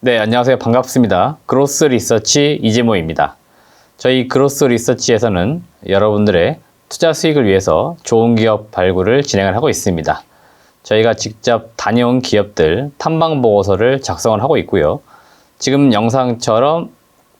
네, 안녕하세요. 반갑습니다. 그로스 리서치 이재모입니다. 저희 그로스 리서치에서는 여러분들의 투자 수익을 위해서 좋은 기업 발굴을 진행을 하고 있습니다. 저희가 직접 다녀온 기업들 탐방 보고서를 작성을 하고 있고요. 지금 영상처럼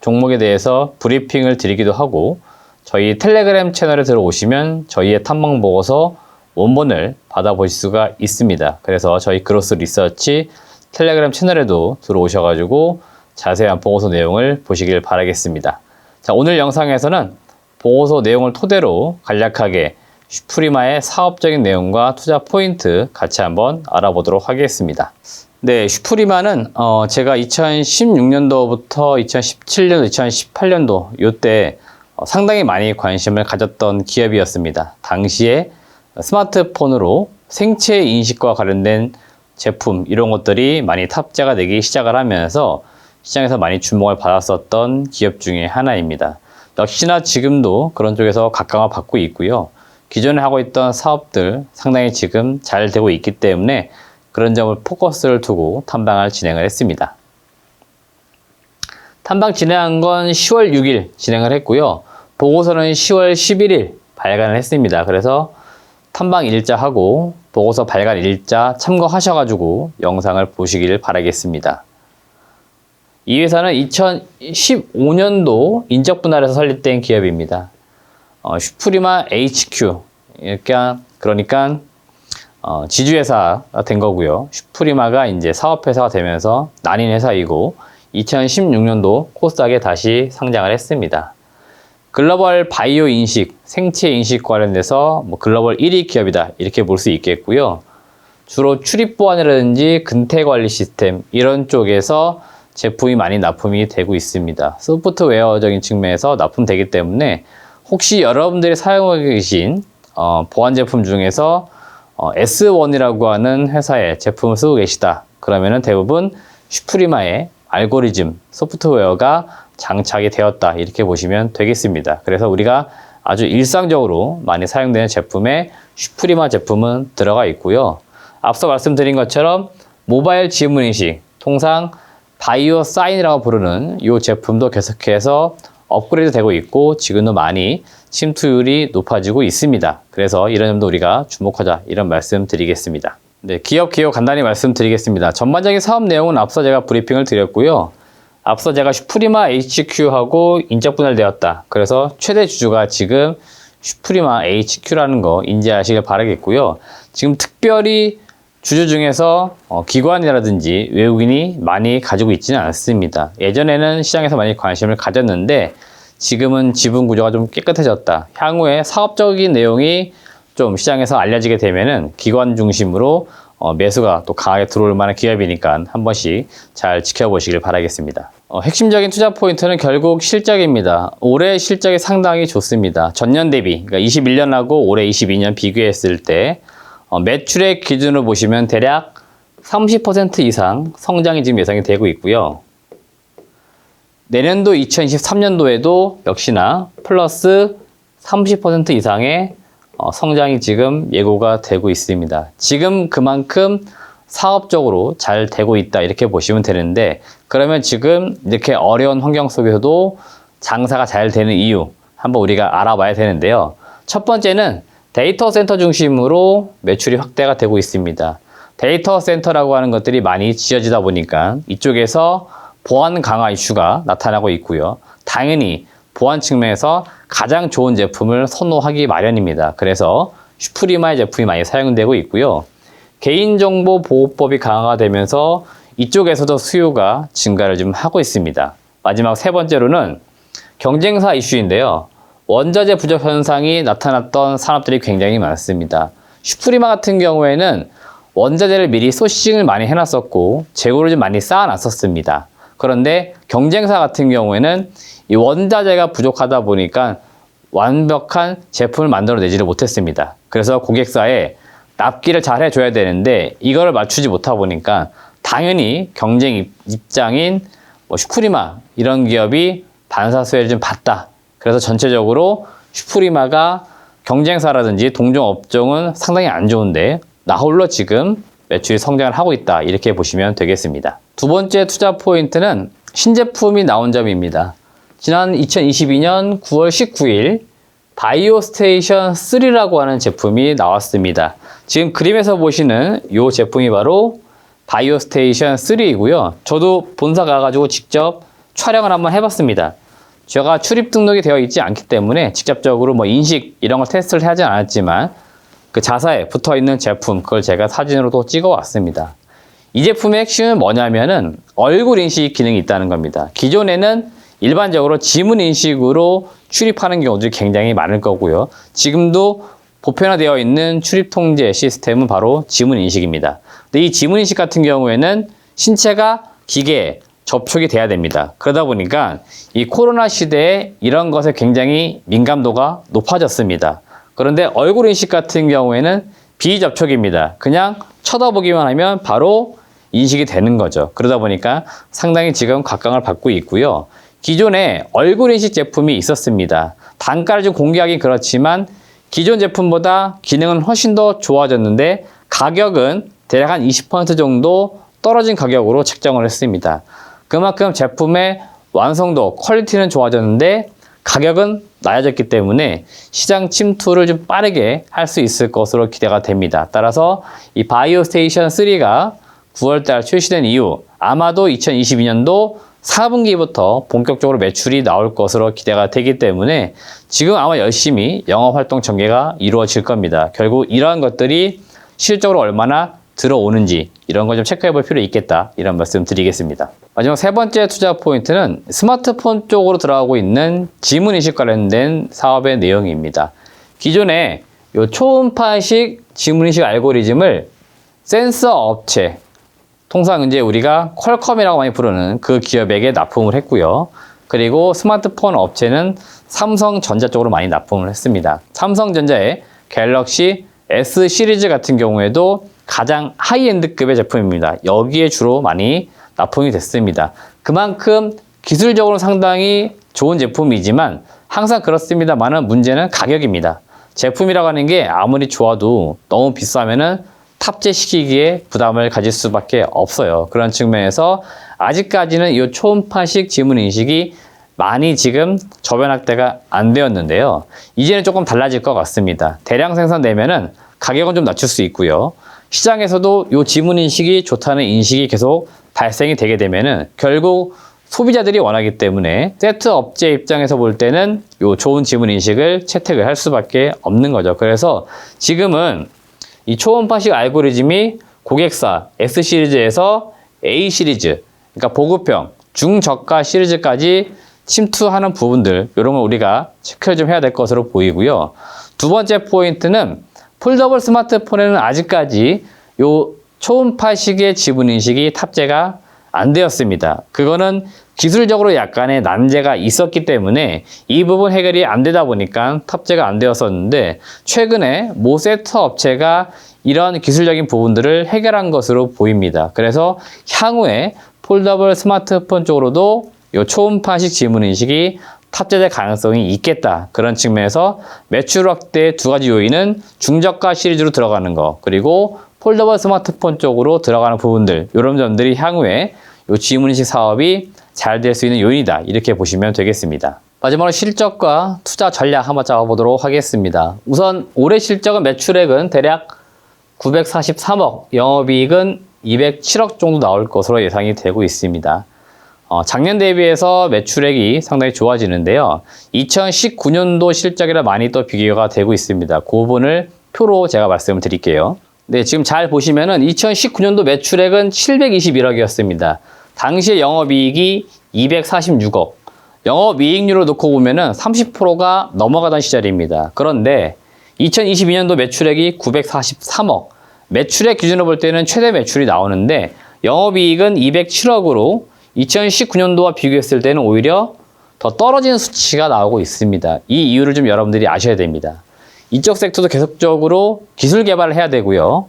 종목에 대해서 브리핑을 드리기도 하고, 저희 텔레그램 채널에 들어오시면 저희의 탐방 보고서 원본을 받아보실 수가 있습니다. 그래서 저희 그로스 리서치 텔레그램 채널에도 들어오셔가지고 자세한 보고서 내용을 보시길 바라겠습니다. 자, 오늘 영상에서는 보고서 내용을 토대로 간략하게 슈프리마의 사업적인 내용과 투자 포인트 같이 한번 알아보도록 하겠습니다. 네, 슈프리마는 제가 2016년도부터 2017년도, 2018년도 이때 상당히 많이 관심을 가졌던 기업이었습니다. 당시에 스마트폰으로 생체 인식과 관련된 제품 이런 것들이 많이 탑재가 되기 시작을 하면서 시장에서 많이 주목을 받았었던 기업 중에 하나입니다. 역시나 지금도 그런 쪽에서 각광을 받고 있고요. 기존에 하고 있던 사업들 상당히 지금 잘 되고 있기 때문에 그런 점을 포커스를 두고 탐방을 진행을 했습니다. 탐방 진행한 건 10월 6일 진행을 했고요. 보고서는 10월 11일 발간을 했습니다. 그래서 탐방 일자하고 보고서 발간 일자 참고하셔가지고 영상을 보시길 바라겠습니다. 이 회사는 2015년도 인적 분할해서 설립된 기업입니다. 슈프리마 HQ, 그러니까 지주회사가 된 거고요. 슈프리마가 이제 사업회사가 되면서 나뉜 회사이고 2016년도 코스닥에 다시 상장을 했습니다. 글로벌 바이오 인식, 생체 인식 관련돼서 글로벌 1위 기업이다 이렇게 볼 수 있겠고요. 주로 출입 보안이라든지 근태 관리 시스템 이런 쪽에서 제품이 많이 납품이 되고 있습니다. 소프트웨어적인 측면에서 납품되기 때문에 혹시 여러분들이 사용하고 계신 보안 제품 중에서 S1이라고 하는 회사의 제품을 쓰고 계시다. 그러면은 대부분 슈프리마의 알고리즘, 소프트웨어가 장착이 되었다 이렇게 보시면 되겠습니다. 그래서 우리가 아주 일상적으로 많이 사용되는 제품에 슈프리마 제품은 들어가 있고요. 앞서 말씀드린 것처럼 모바일 지문인식, 통상 바이오 사인이라고 부르는 이 제품도 계속해서 업그레이드 되고 있고 지금도 많이 침투율이 높아지고 있습니다. 그래서 이런 점도 우리가 주목하자 이런 말씀 드리겠습니다. 네, 기업 간단히 말씀드리겠습니다. 전반적인 사업 내용은 앞서 제가 브리핑을 드렸고요. 앞서 제가 슈프리마 HQ하고 인적 분할되었다. 그래서 최대 주주가 지금 슈프리마 HQ라는 거 인지하시길 바라겠고요. 지금 특별히 주주 중에서 기관이라든지 외국인이 많이 가지고 있지는 않습니다. 예전에는 시장에서 많이 관심을 가졌는데 지금은 지분 구조가 좀 깨끗해졌다. 향후에 사업적인 내용이 좀 시장에서 알려지게 되면은 기관 중심으로 매수가 또 강하게 들어올 만한 기업이니까 한 번씩 잘 지켜보시길 바라겠습니다. 핵심적인 투자 포인트는 결국 실적입니다. 올해 실적이 상당히 좋습니다. 전년 대비, 그러니까 21년하고 올해 22년 비교했을 때 매출액 기준으로 보시면 대략 30% 이상 성장이 지금 예상이 되고 있고요. 내년도 2023년도에도 역시나 플러스 30% 이상의 성장이 지금 예고가 되고 있습니다. 지금 그만큼 사업적으로 잘 되고 있다 이렇게 보시면 되는데, 그러면 지금 이렇게 어려운 환경 속에서도 장사가 잘 되는 이유 한번 우리가 알아봐야 되는데요. 첫 번째는 데이터 센터 중심으로 매출이 확대가 되고 있습니다. 데이터 센터라고 하는 것들이 많이 지어지다 보니까 이쪽에서 보안 강화 이슈가 나타나고 있고요. 당연히 보안 측면에서 가장 좋은 제품을 선호하기 마련입니다. 그래서 슈프리마의 제품이 많이 사용되고 있고요. 개인정보 보호법이 강화가 되면서 이쪽에서도 수요가 증가를 좀 하고 있습니다. 마지막 세 번째로는 경쟁사 이슈인데요. 원자재 부족 현상이 나타났던 산업들이 굉장히 많습니다. 슈프리마 같은 경우에는 원자재를 미리 소싱을 많이 해놨었고 재고를 좀 많이 쌓아놨었습니다. 그런데 경쟁사 같은 경우에는 이 원자재가 부족하다 보니까 완벽한 제품을 만들어내지를 못했습니다. 그래서 고객사에 납기를 잘 해줘야 되는데 이거를 맞추지 못하다 보니까 당연히 경쟁 입장인 슈프리마 이런 기업이 반사수혜를 좀 받다. 그래서 전체적으로 슈프리마가 경쟁사라든지 동종 업종은 상당히 안 좋은데 나홀로 지금 매출이 성장을 하고 있다. 이렇게 보시면 되겠습니다. 두 번째 투자 포인트는 신제품이 나온 점입니다. 지난 2022년 9월 19일 바이오스테이션 3라고 하는 제품이 나왔습니다. 지금 그림에서 보시는 이 제품이 바로 바이오스테이션 3이고요. 저도 본사 가가지고 직접 촬영을 한번 해봤습니다. 제가 출입 등록이 되어 있지 않기 때문에 직접적으로 뭐 인식 이런 걸 테스트를 하지 않았지만 그 자사에 붙어 있는 제품 그걸 제가 사진으로도 찍어 왔습니다. 이 제품의 핵심은 뭐냐면은 얼굴 인식 기능이 있다는 겁니다. 기존에는 일반적으로 지문 인식으로 출입하는 경우들이 굉장히 많을 거고요. 지금도 보편화되어 있는 출입 통제 시스템은 바로 지문 인식입니다. 근데 이 지문 인식 같은 경우에는 신체가 기계에 접촉이 돼야 됩니다. 그러다 보니까 이 코로나 시대에 이런 것에 굉장히 민감도가 높아졌습니다. 그런데 얼굴 인식 같은 경우에는 비접촉입니다. 그냥 쳐다보기만 하면 바로 인식이 되는 거죠. 그러다 보니까 상당히 지금 각광을 받고 있고요. 기존에 얼굴 인식 제품이 있었습니다. 단가를 좀 공개하긴 그렇지만 기존 제품보다 기능은 훨씬 더 좋아졌는데 가격은 대략 한 20% 정도 떨어진 가격으로 책정을 했습니다. 그만큼 제품의 완성도, 퀄리티는 좋아졌는데 가격은 낮아졌기 때문에 시장 침투를 좀 빠르게 할 수 있을 것으로 기대가 됩니다. 따라서 이 바이오스테이션 3가 9월달 출시된 이후 아마도 2022년도 4분기부터 본격적으로 매출이 나올 것으로 기대가 되기 때문에 지금 아마 열심히 영업활동 전개가 이루어질 겁니다. 결국 이러한 것들이 실적으로 얼마나 들어오는지 이런 거 좀 체크해 볼 필요 있겠다, 이런 말씀 드리겠습니다. 마지막 세 번째 투자 포인트는 스마트폰 쪽으로 들어가고 있는 지문인식 관련된 사업의 내용입니다. 기존에 이 초음파식 지문인식 알고리즘을 센서 업체, 통상 이제 우리가 퀄컴이라고 많이 부르는 그 기업에게 납품을 했고요. 그리고 스마트폰 업체는 삼성전자 쪽으로 많이 납품을 했습니다. 삼성전자의 갤럭시 S 시리즈 같은 경우에도 가장 하이엔드급의 제품입니다. 여기에 주로 많이 납품이 됐습니다. 그만큼 기술적으로 상당히 좋은 제품이지만 항상 그렇습니다만은 문제는 가격입니다. 제품이라고 하는 게 아무리 좋아도 너무 비싸면은 탑재시키기에 부담을 가질 수밖에 없어요. 그런 측면에서 아직까지는 이 초음파식 지문 인식이 많이 지금 저변 확대가 안 되었는데요. 이제는 조금 달라질 것 같습니다. 대량 생산되면은 가격은 좀 낮출 수 있고요. 시장에서도 이 지문 인식이 좋다는 인식이 계속 발생이 되게 되면은 결국 소비자들이 원하기 때문에 세트 업체 입장에서 볼 때는 이 좋은 지문 인식을 채택을 할 수밖에 없는 거죠. 그래서 지금은 이 초음파식 알고리즘이 고객사 S 시리즈에서 A 시리즈, 그러니까 보급형, 중저가 시리즈까지 침투하는 부분들, 이런 걸 우리가 체크를 좀 해야 될 것으로 보이고요. 두 번째 포인트는 폴더블 스마트폰에는 아직까지 요 초음파식의 지문 인식이 탑재가 안 되었습니다. 그거는 기술적으로 약간의 난제가 있었기 때문에 이 부분 해결이 안 되다 보니까 탑재가 안 되었었는데 최근에 모 세터 업체가 이런 기술적인 부분들을 해결한 것으로 보입니다. 그래서 향후에 폴더블 스마트폰 쪽으로도 이 초음파식 지문 인식이 탑재될 가능성이 있겠다. 그런 측면에서 매출 확대의 두 가지 요인은 중저가 시리즈로 들어가는 거, 그리고 폴더블 스마트폰 쪽으로 들어가는 부분들, 이런 점들이 향후에 이 지문인식 사업이 잘 될 수 있는 요인이다, 이렇게 보시면 되겠습니다. 마지막으로 실적과 투자 전략 한번 잡아보도록 하겠습니다. 우선 올해 실적은 매출액은 대략 943억, 영업이익은 207억 정도 나올 것으로 예상이 되고 있습니다. 작년 대비해서 매출액이 상당히 좋아지는데요. 2019년도 실적이랑 많이 또 비교가 되고 있습니다. 그 부분을 표로 제가 말씀을 드릴게요. 네, 지금 잘 보시면은 2019년도 매출액은 721억이었습니다. 당시에 영업이익이 246억. 영업이익률을 놓고 보면은 30%가 넘어가던 시절입니다. 그런데 2022년도 매출액이 943억. 매출액 기준으로 볼 때는 최대 매출이 나오는데 영업이익은 207억으로 2019년도와 비교했을 때는 오히려 더 떨어지는 수치가 나오고 있습니다. 이 이유를 좀 여러분들이 아셔야 됩니다. 이쪽 섹터도 계속적으로 기술 개발을 해야 되고요.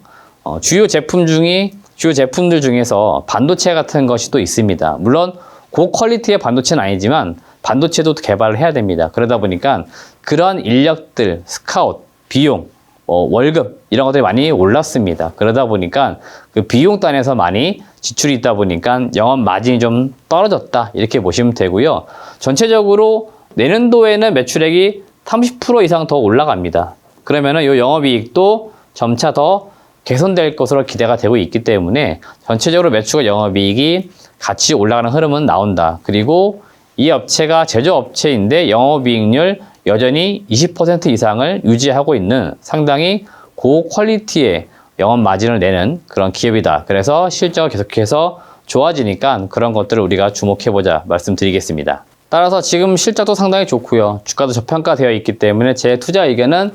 주요 제품들 중에서 반도체 같은 것이 또 있습니다. 물론 고퀄리티의 반도체는 아니지만 반도체도 개발을 해야 됩니다. 그러다 보니까 그러한 인력들, 스카웃, 비용, 월급 이런 것들이 많이 올랐습니다. 그러다 보니까 그 비용 단에서 많이 지출이 있다 보니까 영업 마진이 좀 떨어졌다 이렇게 보시면 되고요. 전체적으로 내년도에는 매출액이 30% 이상 더 올라갑니다. 그러면은 이 영업이익도 점차 더 개선될 것으로 기대가 되고 있기 때문에 전체적으로 매출과 영업이익이 같이 올라가는 흐름은 나온다. 그리고 이 업체가 제조업체인데 영업이익률 여전히 20% 이상을 유지하고 있는 상당히 고퀄리티의 영업 마진을 내는 그런 기업이다. 그래서 실적을 계속해서 좋아지니까 그런 것들을 우리가 주목해보자 말씀드리겠습니다. 따라서 지금 실적도 상당히 좋고요. 주가도 저평가되어 있기 때문에 제 투자 의견은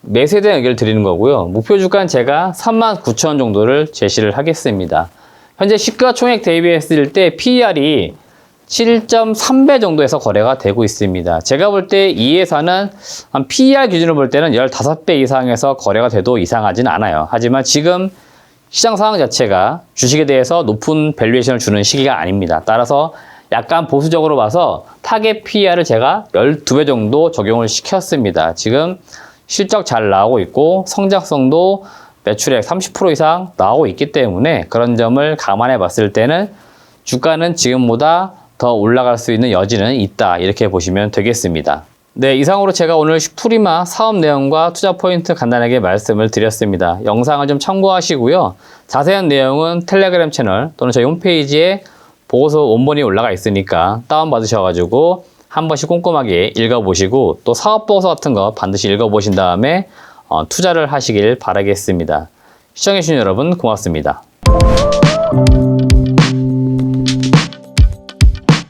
매수에 대한 의견을 드리는 거고요. 목표 주가는 제가 39,000원 정도를 제시를 하겠습니다. 현재 시가총액 대비했을 때 PER이 7.3배 정도에서 거래가 되고 있습니다. 제가 볼 때 이 회사는 한 PER 기준으로 볼 때는 15배 이상에서 거래가 돼도 이상하진 않아요. 하지만 지금 시장 상황 자체가 주식에 대해서 높은 밸류에이션을 주는 시기가 아닙니다. 따라서 약간 보수적으로 봐서 타겟 PER을 제가 12배 정도 적용을 시켰습니다. 지금 실적 잘 나오고 있고 성장성도 매출액 30% 이상 나오고 있기 때문에 그런 점을 감안해 봤을 때는 주가는 지금보다 더 올라갈 수 있는 여지는 있다 이렇게 보시면 되겠습니다. 네, 이상으로 제가 오늘 슈프리마 사업 내용과 투자 포인트 간단하게 말씀을 드렸습니다. 영상을 좀 참고하시고요. 자세한 내용은 텔레그램 채널 또는 저희 홈페이지에 보고서 원본이 올라가 있으니까 다운받으셔가지고 한 번씩 꼼꼼하게 읽어보시고 또 사업보고서 같은 거 반드시 읽어보신 다음에 투자를 하시길 바라겠습니다. 시청해주신 여러분 고맙습니다.